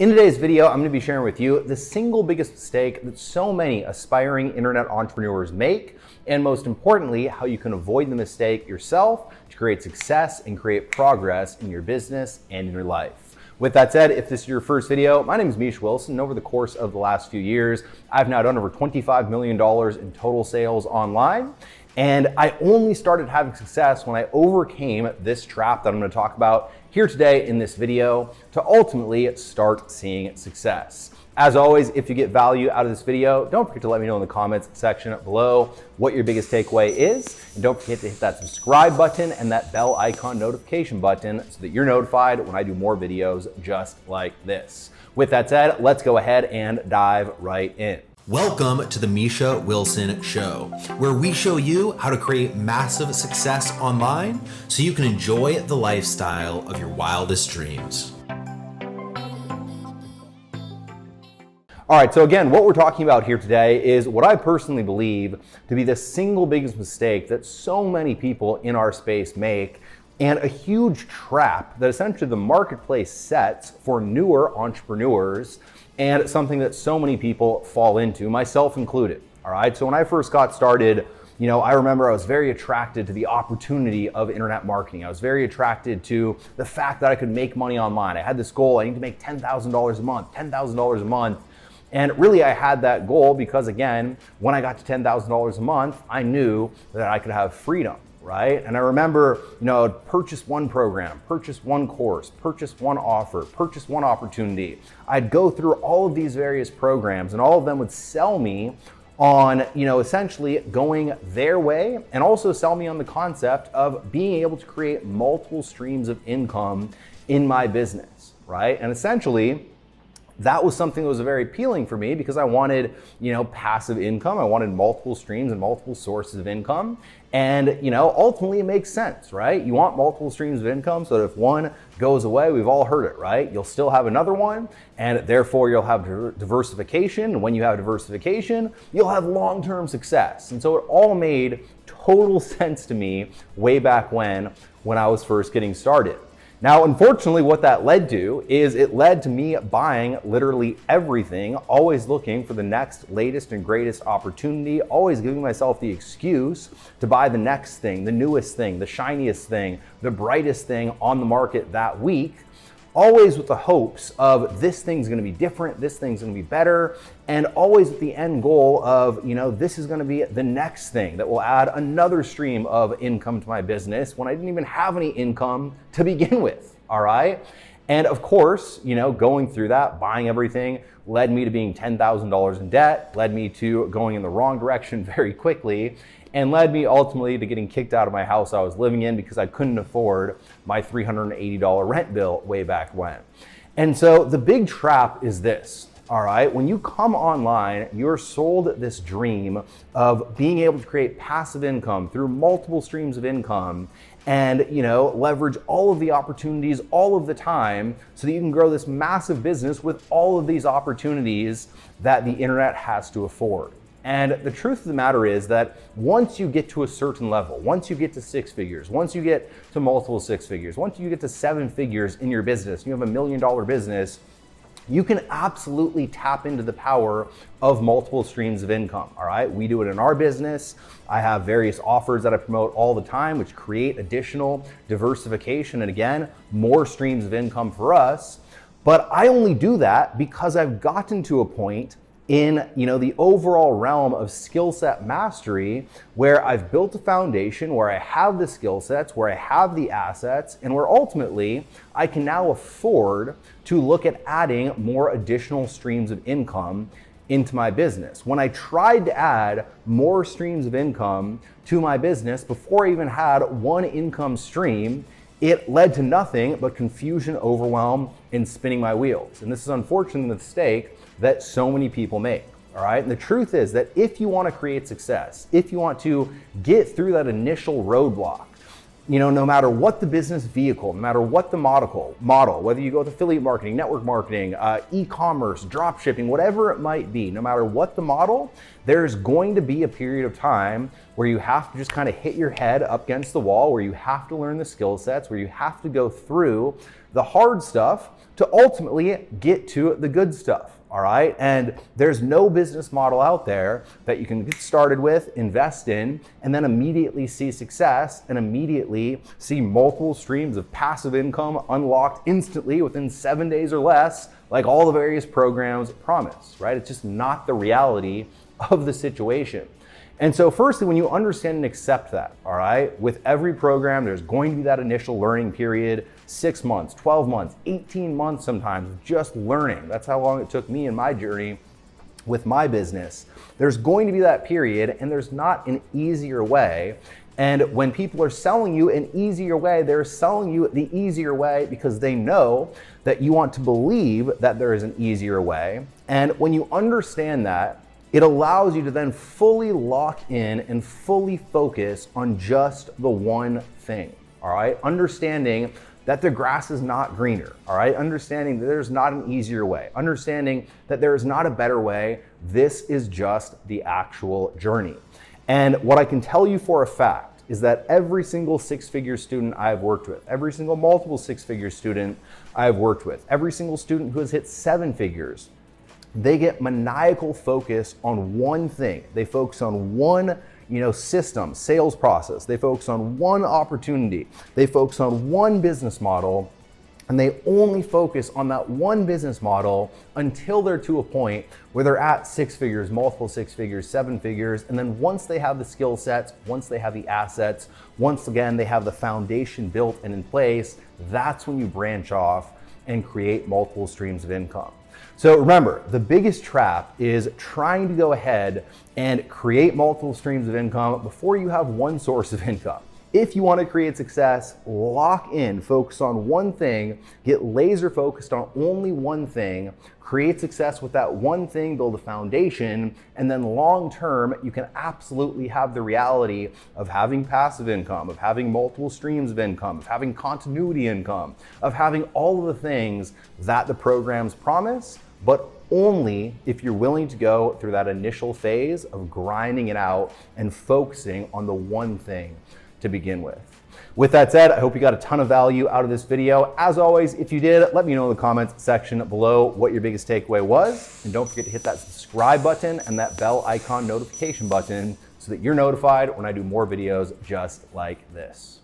In today's video, I'm going to be sharing with you the single biggest mistake that so many aspiring internet entrepreneurs make, and most importantly, how you can avoid the mistake yourself to create success and create progress in your business and in your life. With that said, if this is your first video, my name is Misha Wilson, and over the course of the last few years, I've now done over $25 million in total sales online. And I only started having success when I overcame this trap that I'm going to talk about here today in this video to ultimately start seeing success. As always, if you get value out of this video, don't forget to let me know in the comments section below what your biggest takeaway is. And don't forget to hit that subscribe button and that bell icon notification button so that you're notified when I do more videos just like this. With that said, let's go ahead and dive right in. Welcome to the Misha Wilson Show, where we show you how to create massive success online so you can enjoy the lifestyle of your wildest dreams. All right, so again, what we're talking about here today is what I personally believe to be the single biggest mistake that so many people in our space make, and a huge trap that essentially the marketplace sets for newer entrepreneurs, and something that so many people fall into, myself included. All right, so when I first got started, I remember I was very attracted to the opportunity of internet marketing. I was very attracted to the fact that I could make money online. I had this goal, I need to make $10,000 a month. And really I had that goal because again, when I got to $10,000 a month, I knew that I could have freedom. Right? And I remember, I'd purchase one program, purchase one course, purchase one offer, purchase one opportunity. I'd go through all of these various programs and all of them would sell me on, essentially going their way, and also sell me on the concept of being able to create multiple streams of income in my business, right? And essentially, that was something that was very appealing for me because I wanted, passive income. I wanted multiple streams and multiple sources of income. And, ultimately it makes sense, right? You want multiple streams of income so that if one goes away, we've all heard it, right? You'll still have another one, and therefore you'll have diversification. And when you have diversification, you'll have long-term success. And so it all made total sense to me way back when I was first getting started. Now, unfortunately, what that led to is it led to me buying literally everything, always looking for the next latest and greatest opportunity, always giving myself the excuse to buy the next thing, the newest thing, the shiniest thing, the brightest thing on the market that week, always with the hopes of this thing's gonna be different, this thing's gonna be better, and always with the end goal of, this is gonna be the next thing that will add another stream of income to my business when I didn't even have any income to begin with, all right? And of course, going through that, buying everything led me to being $10,000 in debt, led me to going in the wrong direction very quickly, and led me ultimately to getting kicked out of my house I was living in because I couldn't afford my $380 rent bill way back when. And so the big trap is this, all right? When you come online, you're sold this dream of being able to create passive income through multiple streams of income and, leverage all of the opportunities all of the time so that you can grow this massive business with all of these opportunities that the internet has to afford. And the truth of the matter is that once you get to a certain level, once you get to six figures, once you get to multiple six figures, once you get to seven figures in your business, you have $1 million business, you can absolutely tap into the power of multiple streams of income, all right? We do it in our business. I have various offers that I promote all the time, which create additional diversification and again, more streams of income for us. But I only do that because I've gotten to a point in the overall realm of skill set mastery where I've built a foundation, where I have the skill sets, where I have the assets, and where ultimately I can now afford to look at adding more additional streams of income into my business. When I tried to add more streams of income to my business before I even had one income stream, it led to nothing but confusion, overwhelm, and spinning my wheels. And this is unfortunately the mistake that so many people make, all right? And the truth is that if you want to create success, if you want to get through that initial roadblock no matter what the business vehicle, no matter what the model, whether you go with affiliate marketing, network marketing, e-commerce, drop shipping, whatever it might be, no matter what the model, there's going to be a period of time where you have to just kind of hit your head up against the wall, where you have to learn the skill sets, where you have to go through the hard stuff to ultimately get to the good stuff. All right. And there's no business model out there that you can get started with, invest in, and then immediately see success and immediately see multiple streams of passive income unlocked instantly within 7 days or less, like all the various programs promise, right? It's just not the reality of the situation. And so firstly, when you understand and accept that, all right, with every program, there's going to be that initial learning period, 6 months, 12 months, 18 months sometimes, just learning. That's how long it took me in my journey with my business. There's going to be that period, and there's not an easier way. And when people are selling you an easier way, they're selling you the easier way because they know that you want to believe that there is an easier way. And when you understand that, it allows you to then fully lock in and fully focus on just the one thing, all right? Understanding that the grass is not greener, all right? Understanding that there's not an easier way. Understanding that there is not a better way. This is just the actual journey. And what I can tell you for a fact is that every single six-figure student I've worked with, every single multiple six-figure student I've worked with, every single student who has hit 7 figures, they get maniacal focus on one thing. They focus on one, system, sales process. They focus on one opportunity. They focus on one business model, and they only focus on that one business model until they're to a point where they're at 6 figures, multiple 6 figures, 7 figures. And then once they have the skill sets, once they have the assets, once again, they have the foundation built and in place, that's when you branch off and create multiple streams of income. So remember, the biggest trap is trying to go ahead and create multiple streams of income before you have one source of income. If you want to create success, lock in, focus on one thing, get laser focused on only one thing, create success with that one thing, build a foundation, and then long term, you can absolutely have the reality of having passive income, of having multiple streams of income, of having continuity income, of having all of the things that the programs promise, but only if you're willing to go through that initial phase of grinding it out and focusing on the one thing to begin with. With that said, I hope you got a ton of value out of this video. As always, if you did, let me know in the comments section below what your biggest takeaway was. And don't forget to hit that subscribe button and that bell icon notification button so that you're notified when I do more videos just like this.